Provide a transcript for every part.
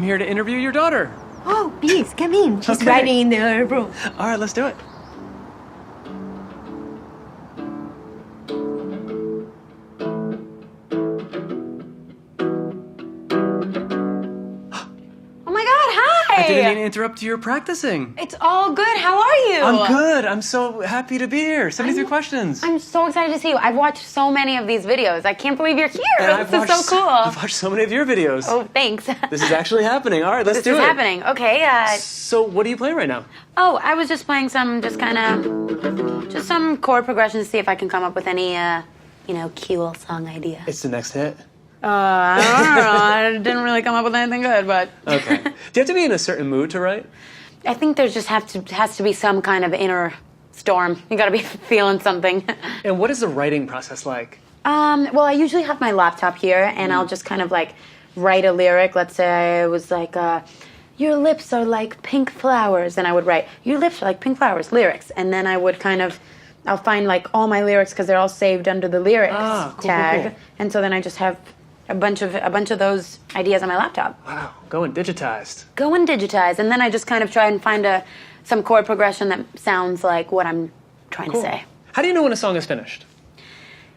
I'm here to interview your daughter. Oh, please, come in. She's Okay. writing in the room. All right, let's do it. Oh my God, hi! I didn't mean to interrupt your practicing. It's all good. How are you? I'm good. I'm so happy to be here. 73 questions. I'm so excited to see you. I've watched so many of these videos. I can't believe you're here. And This is so cool. I've watched so many of your videos. Oh, thanks. This is actually happening. All right, let's do it. This is happening. Okay. So what are you playing right now? Oh, I was just playing some, just some chord progressions to see if I can come up with any, cool song idea. It's the next hit. I don't know. I didn't really come up with anything good, but. Okay. Do you have to be in a certain mood to write? I think there just has to be some kind of inner storm. You gotta be feeling something. And what is the writing process like? Well, I usually have my laptop here, and I'll just kind of like write a lyric. Let's say it was like, your lips are like pink flowers, and I would write, your lips are like pink flowers, lyrics. And then I would I'll find like all my lyrics because they're all saved under the lyrics tag. Cool. And so then I just have a bunch of those ideas on my laptop. Wow, going digitized. Go and digitize, and then I just kind of try and find some chord progression that sounds like what I'm trying to say. How do you know when a song is finished?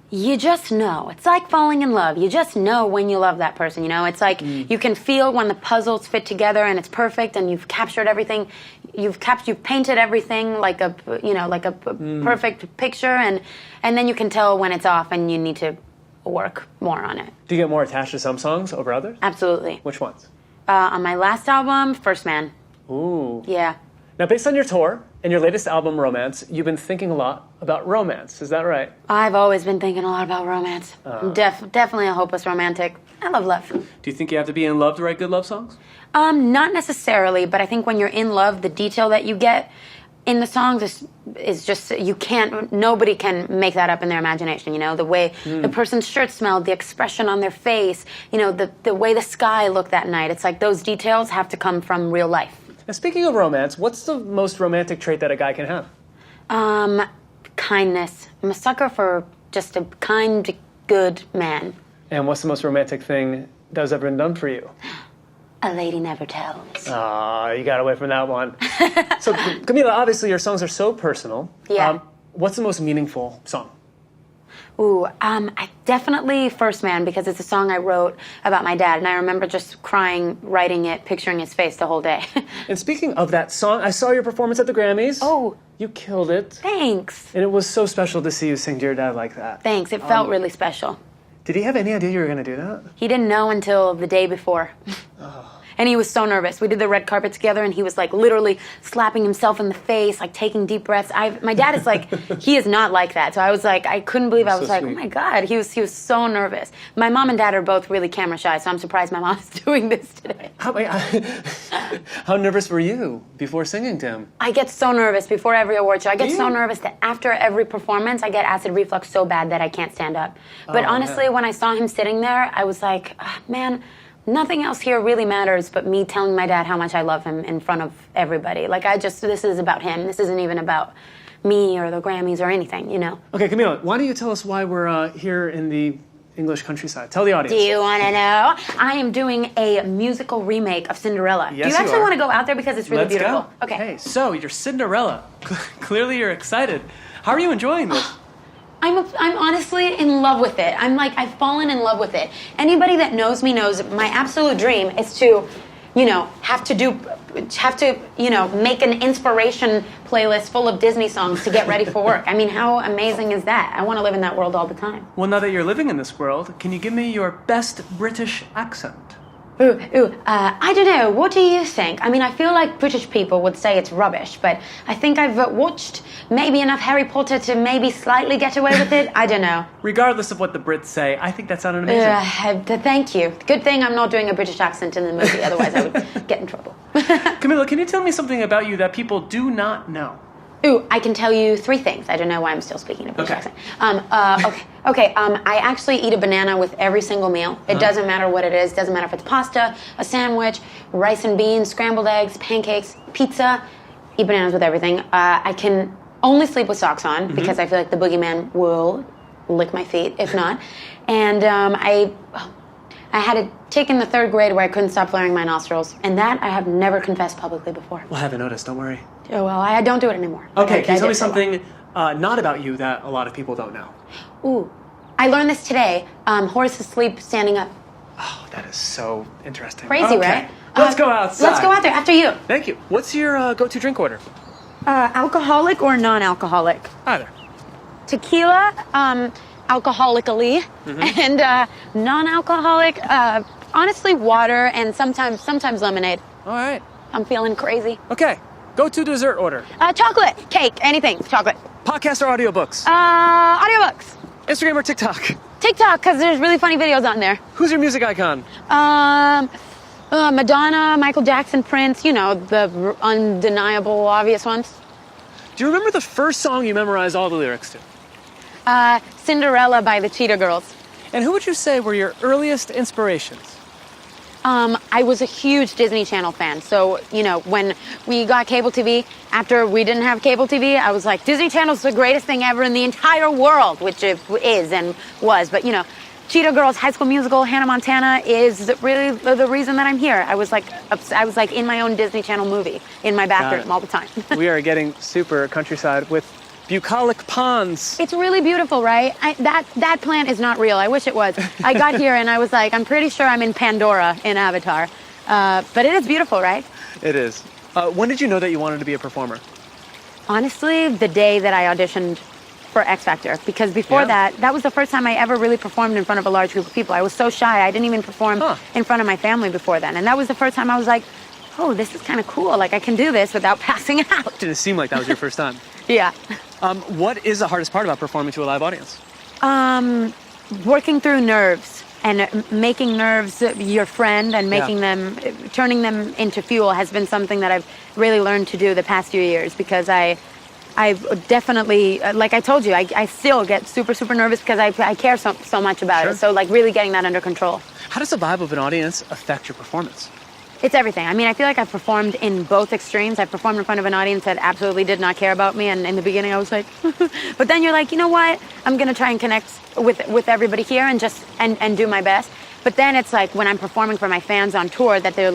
You just know. It's like falling in love. You just know when you love that person, you know? It's like you can feel when the puzzles fit together and it's perfect and you've captured everything. You've painted everything like a perfect picture, and then you can tell when it's off and you need to work more on it. Do you get more attached to some songs over others? Absolutely. Which ones? On my last album, First Man. Ooh. Yeah. Now, based on your tour and your latest album, Romance, you've been thinking a lot about romance. Is that right? I've always been thinking a lot about romance. I'm definitely a hopeless romantic. I love love. Do you think you have to be in love to write good love songs? Not necessarily, but I think when you're in love, the detail that you get in the songs is just, nobody can make that up in their imagination, you know? The way the person's shirt smelled, the expression on their face, you know, the way the sky looked that night. It's like those details have to come from real life. Now, speaking of romance, what's the most romantic trait that a guy can have? Kindness. I'm a sucker for just a kind, good man. And what's the most romantic thing that has ever been done for you? A lady never tells. Aw, you got away from that one. So, Camila, obviously your songs are so personal. Yeah. What's the most meaningful song? Ooh, I definitely First Man, because it's a song I wrote about my dad, and I remember just crying, writing it, picturing his face the whole day. And speaking of that song, I saw your performance at the Grammys. Oh. You killed it. Thanks. And it was so special to see you sing to your dad like that. Thanks. It felt really special. Did he have any idea you were going to do that? He didn't know until the day before. And he was so nervous. We did the red carpet together, and he was like literally slapping himself in the face, like taking deep breaths. My dad is like, he is not like that. So I was like, I couldn't believe. I was like, sweet. oh my God. He was so nervous. My mom and dad are both really camera shy, so I'm surprised my mom is doing this today. How nervous were you before singing to him? I get so nervous before every award show. I get so nervous that after every performance, I get acid reflux so bad that I can't stand up. But honestly, when I saw him sitting there, I was like, man, nothing else here really matters but me telling my dad how much I love him in front of everybody. Like, this is about him. This isn't even about me or the Grammys or anything, you know? Okay, Camila, why don't you tell us why we're here in the English countryside? Tell the audience. Do you want to know? I am doing a musical remake of Cinderella. Yes, Do you actually are. want to go out there because it's really Let's beautiful? go. Okay. Hey, so you're Cinderella. Clearly you're excited. How are you enjoying this? I'm honestly in love with it. I've fallen in love with it. Anybody that knows me knows my absolute dream is to, have to make an inspiration playlist full of Disney songs to get ready for work. I mean, how amazing is that? I want to live in that world all the time. Well, now that you're living in this world, can you give me your best British accent? I don't know. What do you think? I mean, I feel like British people would say it's rubbish, but I think I've watched maybe enough Harry Potter to maybe slightly get away with it. I don't know. Regardless of what the Brits say, I think that sounded amazing. Thank you. Good thing I'm not doing a British accent in the movie, otherwise I would get in trouble. Camila, can you tell me something about you that people do not know? I can tell you 3 things. I don't know why I'm still speaking a British accent. I actually eat a banana with every single meal. It doesn't matter what it is. It doesn't matter if it's pasta, a sandwich, rice and beans, scrambled eggs, pancakes, pizza. Eat bananas with everything. I can only sleep with socks on because I feel like the boogeyman will lick my feet if not. And I had it taken the 3rd grade where I couldn't stop flaring my nostrils. And that I have never confessed publicly before. Well, I haven't noticed. Don't worry. Oh, well, I don't do it anymore. Okay, can you tell me did for a while. something not about you that a lot of people don't know? Ooh, I learned this today. Horses sleep standing up. Oh, that is so interesting. Crazy, okay. right? Let's go outside. Let's go out there after you. Thank you. What's your go-to drink order? Alcoholic or non-alcoholic? Either. Tequila, alcoholically, and non-alcoholic, honestly, water and sometimes lemonade. All right. I'm feeling crazy. Okay. Go-to dessert order. Chocolate, cake, anything, chocolate. Podcast or audiobooks? Audiobooks. Instagram or TikTok? TikTok, because there's really funny videos on there. Who's your music icon? Madonna, Michael Jackson, Prince, you know, the undeniable, obvious ones. Do you remember the first song you memorized all the lyrics to? Cinderella by the Cheetah Girls. And who would you say were your earliest inspirations? I was a huge Disney Channel fan. So, you know, when we got cable TV, after we didn't have cable TV, I was like, Disney Channel's the greatest thing ever in the entire world, which it is and was. But, you know, Cheetah Girls, High School Musical, Hannah Montana is really the reason that I'm here. I was like in my own Disney Channel movie in my bathroom all the time. We are getting super countryside with bucolic ponds. It's really beautiful, right? That plant is not real. I wish it was. I got here and I was like, I'm pretty sure I'm in Pandora in Avatar. But it is beautiful, right? It is. When did you know that you wanted to be a performer? Honestly, the day that I auditioned for X Factor, because before that was the first time I ever really performed in front of a large group of people. I was so shy. I didn't even perform in front of my family before then. And that was the first time I was like, oh, this is kind of cool. Like, I can do this without passing out. Did it seem like that was your first time? Yeah. What is the hardest part about performing to a live audience? Working through nerves and making nerves your friend and making them, turning them into fuel has been something that I've really learned to do the past few years, because I definitely, like I told you, I still get super, super nervous because I care so much about it. So, like, really getting that under control. How does the vibe of an audience affect your performance? It's everything. I mean, I feel like I've performed in both extremes. I performed in front of an audience that absolutely did not care about me, and in the beginning I was like, but then you're like, you know what? I'm gonna try and connect with everybody here and just and do my best. But then it's like when I'm performing for my fans on tour that they're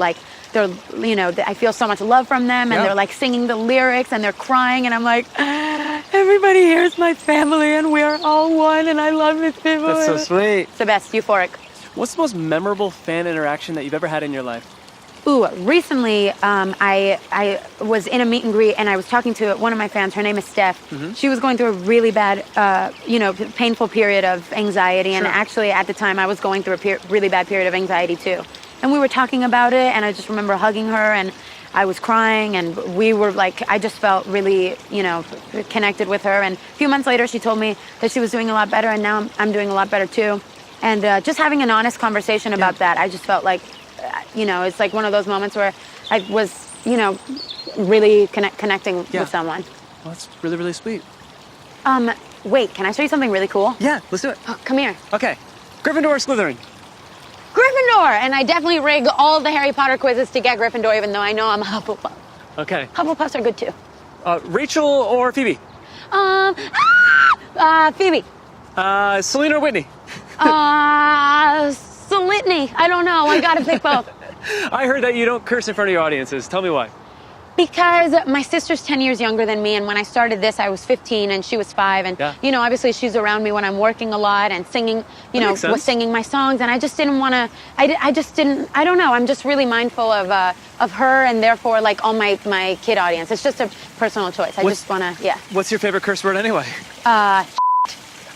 you know, I feel so much love from them, and they're like singing the lyrics and they're crying, and I'm like, everybody here is my family and we're all one and I love these people. That's so sweet. It's the best, euphoric. What's the most memorable fan interaction that you've ever had in your life? Ooh, recently I was in a meet and greet and I was talking to one of my fans. Her name is Steph. She was going through a really bad, you know, painful period of anxiety. And actually at the time I was going through a really bad period of anxiety too. And we were talking about it, and I just remember hugging her, and I was crying, and we were like, I just felt really, you know, connected with her. And a few months later she told me that she was doing a lot better, and now I'm doing a lot better too. And just having an honest conversation about that, I just felt like, you know, it's like one of those moments where I was, you know, really connecting with someone. Well, that's really, really sweet. Wait, can I show you something really cool? Yeah, let's do it. Oh, come here. Okay. Gryffindor or Slytherin? Gryffindor! And I definitely rig all the Harry Potter quizzes to get Gryffindor, even though I know I'm a Hufflepuff. Okay. Hufflepuffs are good too. Rachel or Phoebe? Phoebe. Selena or Whitney? Selitney. I don't know. I gotta pick both. I heard that you don't curse in front of your audiences. Tell me why. Because my sister's 10 years younger than me, and when I started this, I was 15 and she was 5. And, you know, obviously she's around me when I'm working a lot and singing, you know, was singing my songs. And I just didn't want to, I don't know. I'm just really mindful of her and therefore, like, all my kid audience. It's just a personal choice. I just want to, What's your favorite curse word anyway?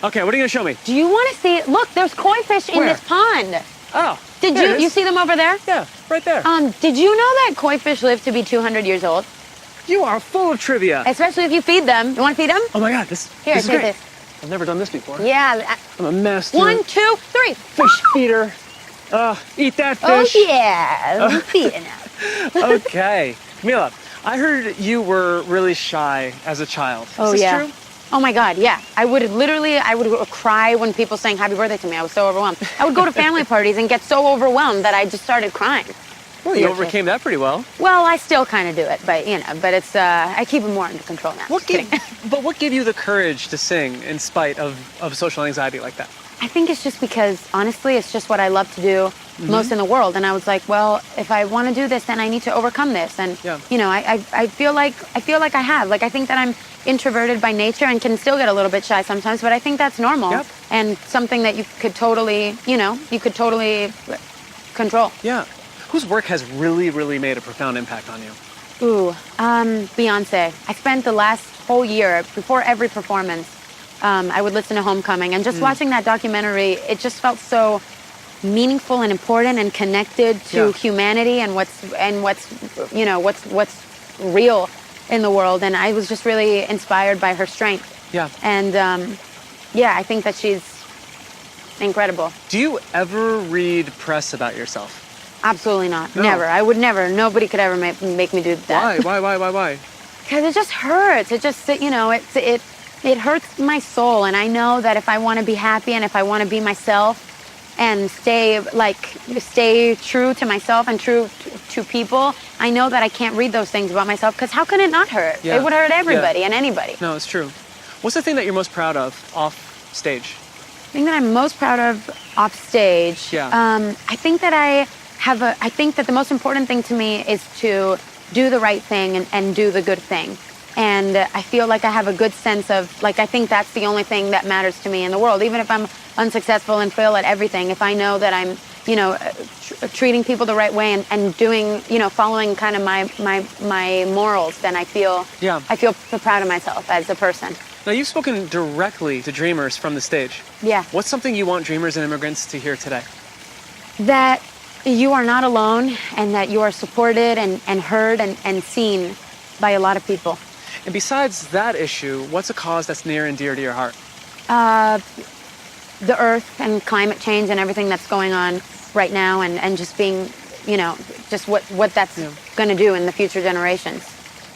Okay, what are you going to show me? Do you want to see, look, there's koi fish in this pond. Oh. Did you see them over there? Yeah, right there. Did you know that koi fish live to be 200 years old? You are full of trivia. Especially if you feed them. You want to feed them? Oh my God, this is take great. this. I've never done this before. Yeah. I'm a master. 1, 2, 3. Fish feeder. Eat that fish. Oh yeah, I'm feeding them. Okay. Camila, I heard you were really shy as a child. Is this true? Oh my God, yeah. I would cry when people sang happy birthday to me. I was so overwhelmed. I would go to family parties and get so overwhelmed that I just started crying. Well, you overcame that pretty well. Well, I still kind of do it, but you know, but it's I keep it more under control now. What gave you the courage to sing in spite of social anxiety like that? I think it's just because, honestly, it's just what I love to do most in the world. And I was like, well, if I want to do this, then I need to overcome this. And, you know, I feel like I have. Like, I think that I'm introverted by nature and can still get a little bit shy sometimes, but I think that's normal. Yep. And something that you could totally, control. Yeah. Whose work has really, really made a profound impact on you? Ooh, Beyonce. I spent the last whole year, before every performance, I would listen to Homecoming, and just watching that documentary, it just felt so meaningful and important and connected to humanity and what's real in the world. And I was just really inspired by her strength. Yeah. And I think that she's incredible. Do you ever read press about yourself? Absolutely not. No. Never. I would never. Nobody could ever make me do that. Why? Because it just hurts. It just, it hurts my soul. And I know that if I want to be happy and if I want to be myself and stay true to myself and true to people, I know that I can't read those things about myself, because how can it not hurt? Yeah. It would hurt everybody and anybody. No, it's true. What's the thing that you're most proud of off stage? The thing that I'm most proud of off stage, Yeah. I think that the most important thing to me is to do the right thing and do the good thing. And I feel like I have a good sense of, I think that's the only thing that matters to me in the world. Even if I'm unsuccessful and fail at everything, if I know that I'm, treating people the right way and doing, following kind of my morals, then I feel proud of myself as a person. Now, you've spoken directly to dreamers from the stage. Yeah. What's something you want dreamers and immigrants to hear today? That you are not alone, and that you are supported and heard and seen by a lot of people. And besides that issue, what's a cause that's near and dear to your heart? The earth and climate change and everything that's going on right now, and just being, just what that's going to do in the future generations.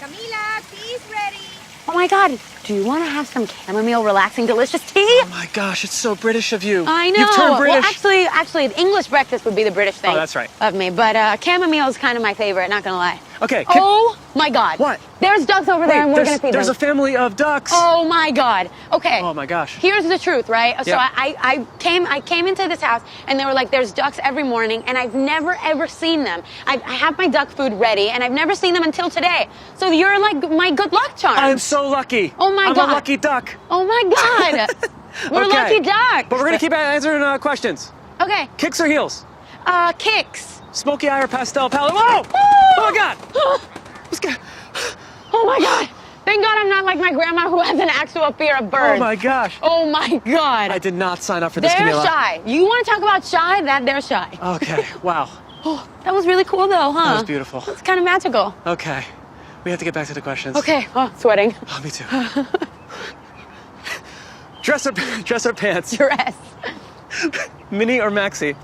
Camila, tea's ready. Oh my God, do you want to have some chamomile, relaxing, delicious tea? Oh my gosh, it's so British of you. I know. You've turned British. Well, actually, English breakfast would be the British thing. Oh, that's right. Of me, but chamomile is kind of my favorite. Not gonna lie. Okay. Oh my God. What? There's ducks over there, and we're gonna feed them. There's a family of ducks. Oh my God. Okay. Oh my gosh. Here's the truth, right? So Yeah. I came into this house, and they were like, "There's ducks every morning," and I've never ever seen them. I have my duck food ready, and I've never seen them until today. So you're like my good luck charm. I'm so lucky. Oh my God. I'm a lucky duck. Oh my God. We're Okay. lucky ducks. But we're gonna keep answering questions. Okay. Kicks or heels? Kicks. Smoky eye or pastel palette? Whoa! Oh my God! What's going? Oh my God. Thank God I'm not like my grandma who has an actual fear of birds. Oh my gosh! Oh my God. I did not sign up for this, They're Camila. shy. You want to talk about shy? They're shy. Okay. Wow. Oh, that was really cool though, huh? That was beautiful. It's kind of magical. Okay. We have to get back to the questions. Okay. Oh, sweating. Oh, me too. Dress or pants? Dress. Mini or maxi?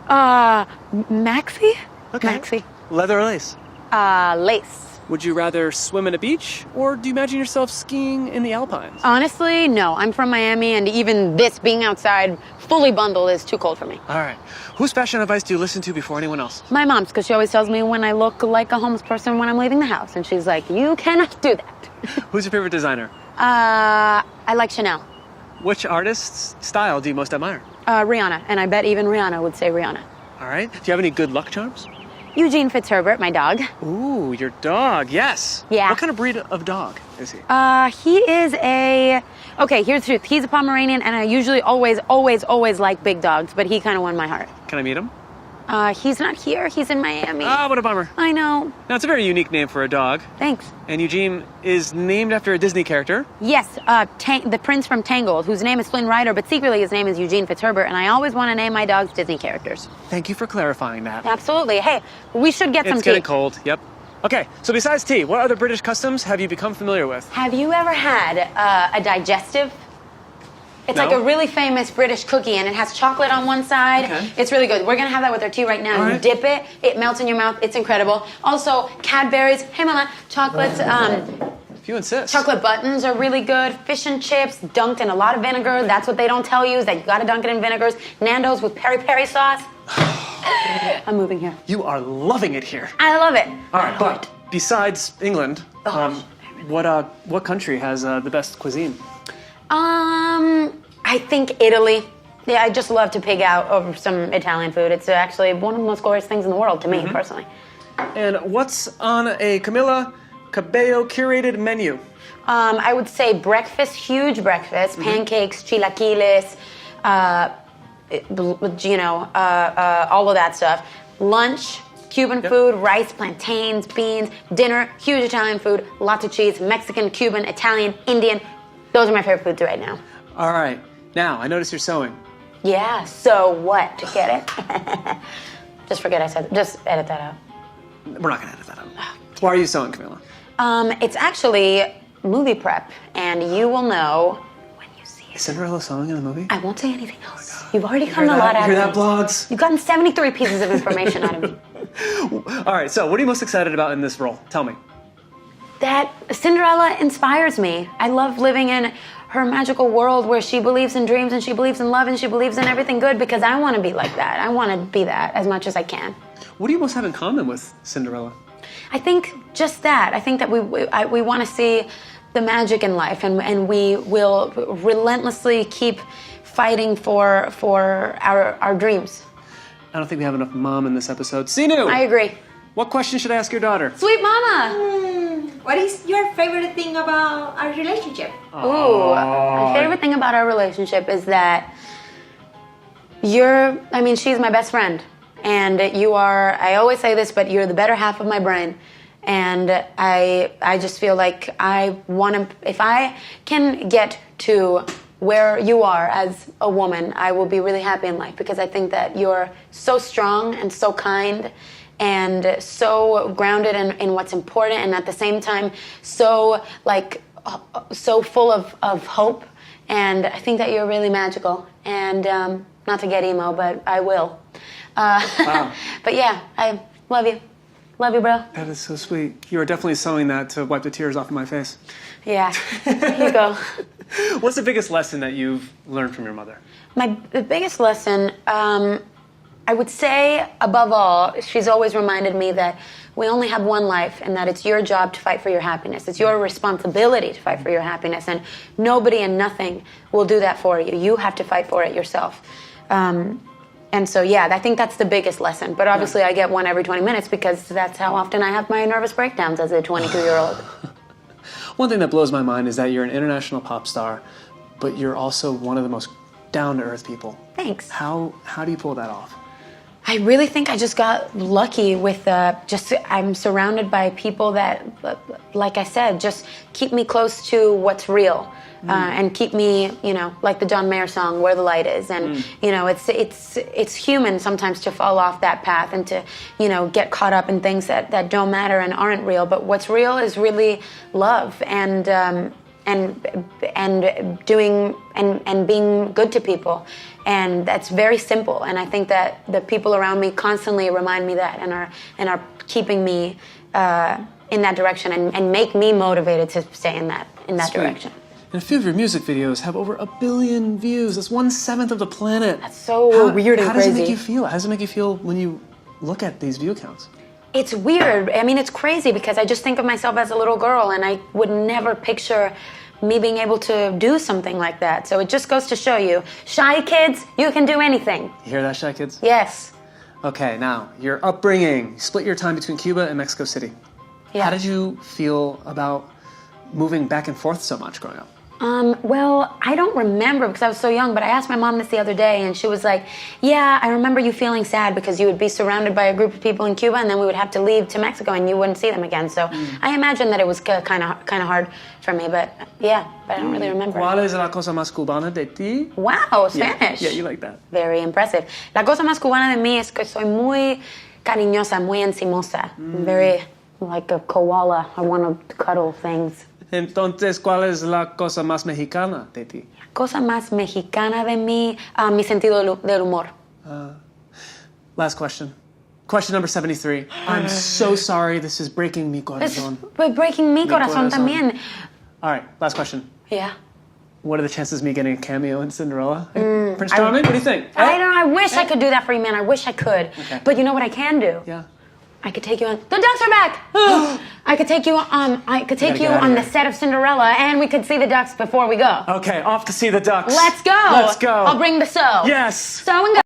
Maxi? Okay. Maxi. Leather or lace? Lace. Would you rather swim in a beach, or do you imagine yourself skiing in the Alpines? Honestly, no. I'm from Miami, and even this being outside fully bundled is too cold for me. All right. Whose fashion advice do you listen to before anyone else? My mom's, because she always tells me when I look like a homeless person when I'm leaving the house, and she's like, "You cannot do that." Who's your favorite designer? I like Chanel. Which artist's style do you most admire? Rihanna, and I bet even Rihanna would say Rihanna. All right. Do you have any good luck charms? Eugene Fitzherbert, my dog. Ooh, your dog. Yes. Yeah. What kind of breed of dog is he? He is okay, here's the truth. He's a Pomeranian, and I usually always like big dogs, but he kind of won my heart. Can I meet him? He's not here. He's in Miami. Ah, what a bummer. I know. Now, it's a very unique name for a dog. Thanks. And Eugene is named after a Disney character. Yes, the prince from Tangled, whose name is Flynn Rider, but secretly his name is Eugene Fitzherbert, and I always want to name my dogs Disney characters. Thank you for clarifying that. Absolutely. Hey, we should get some It's tea. getting cold, yep. Okay, so besides tea, what other British customs have you become familiar with? Have you ever had a digestive? It's No. like a really famous British cookie, and it has chocolate on one side. Okay. It's really good. We're going to have that with our tea right now. All You right. dip it. It melts in your mouth. It's incredible. Also, Cadbury's, hey mama, chocolates, If you insist. chocolate buttons are really good. Fish and chips dunked in a lot of vinegar. That's what they don't tell you, is that you got to dunk it in vinegars. Nando's with peri-peri sauce. I'm moving here. You are loving it here. I love it. All right, but besides England, what country has the best cuisine? I think Italy. Yeah, I just love to pig out over some Italian food. It's actually one of the most glorious things in the world to me, personally. And what's on a Camila Cabello curated menu? I would say breakfast, huge breakfast, pancakes, chilaquiles, all of that stuff. Lunch, Cuban food, rice, plantains, beans. Dinner, huge Italian food, lots of cheese, Mexican, Cuban, Italian, Indian. Those are my favorite foods right now. All right. Now, I notice you're sewing. Yeah, so what? Get it? Just forget I said it. Just edit that out. We're not going to edit that out. Why are you sewing, Camila? It's actually movie prep, and you will know when you see it. Is Cinderella sewing in the movie? I won't say anything else. You've already gotten a lot out of You me. hear that, blogs? You've gotten 73 pieces of information out of me. All right, so what are you most excited about in this role? Tell me. That Cinderella inspires me. I love living in her magical world where she believes in dreams and she believes in love and she believes in everything good because I want to be like that. I want to be that as much as I can. What do you most have in common with Cinderella? I think just that. I think that we want to see the magic in life, and we will relentlessly keep fighting for our dreams. I don't think we have enough mom in this episode. Sinu! I agree. What question should I ask your daughter? Sweet mama! What is your favorite thing about our relationship? Ooh, my favorite thing about our relationship is that she's my best friend. And you are, I always say this, but you're the better half of my brain. And I just feel like I want to, if I can get to where you are as a woman, I will be really happy in life because I think that you're so strong and so kind and so grounded in what's important and at the same time so full of hope. And I think that you're really magical. And not to get emo, but I will. Wow. But yeah, I love you. Love you, bro. That is so sweet. You are definitely sewing that to wipe the tears off of my face. Yeah. Here you go. What's the biggest lesson that you've learned from your mother? The biggest lesson, I would say, above all, she's always reminded me that we only have one life and that it's your job to fight for your happiness. It's your responsibility to fight for your happiness, and nobody and nothing will do that for you. You have to fight for it yourself. And so, yeah, I think that's the biggest lesson. But obviously, I get one every 20 minutes because that's how often I have my nervous breakdowns as a 22-year-old. One thing that blows my mind is that you're an international pop star, but you're also one of the most down-to-earth people. Thanks. How do you pull that off? I really think I just got lucky with I'm surrounded by people that, like I said, just keep me close to what's real. And keep me, like the John Mayer song, "Where the Light Is," and it's human sometimes to fall off that path and to get caught up in things that don't matter and aren't real. But what's real is really love and doing and being good to people, and that's very simple. And I think that the people around me constantly remind me that and are keeping me in that direction and make me motivated to stay in that Sweet. direction. And a few of your music videos have over 1 billion views. That's 1/7 of the planet. That's so weird and How does crazy. it make you feel? How does it make you feel when you look at these view counts? It's weird. I mean, it's crazy because I just think of myself as a little girl and I would never picture me being able to do something like that. So it just goes to show you, shy kids, you can do anything. You hear that, Shy Kids? Yes. Okay, now, your upbringing. You split your time between Cuba and Mexico City. Yeah. How did you feel about moving back and forth so much growing up? Well, I don't remember because I was so young, but I asked my mom this the other day and she was like, yeah, I remember you feeling sad because you would be surrounded by a group of people in Cuba and then we would have to leave to Mexico and you wouldn't see them again. So I imagine that it was kind of hard for me, but yeah, but I don't really remember. ¿Cuál es la cosa más cubana de ti? Wow, Spanish. Yeah, you like that. Very impressive. La cosa más cubana de mí es que soy muy cariñosa, muy encimosa. Very like a koala. I want to cuddle things. Entonces, ¿cuál es la cosa más mexicana de ti? La cosa más mexicana de mí, mi sentido del humor. Last question. Question number 73. I'm so sorry. This is breaking mi corazón. It's breaking mi corazón también. All right, last question. Yeah. What are the chances of me getting a cameo in Cinderella? Prince Charming, what do you think? I don't know. I wish I could do that for you, man. I wish I could. Okay. But you know what I can do? Yeah. I could take you on. The ducks are back. I could take you. I could take you on the set of Cinderella, and we could see the ducks before we go. Okay, off to see the ducks. Let's go. Let's go. I'll bring the sew. Yes. Sew and go.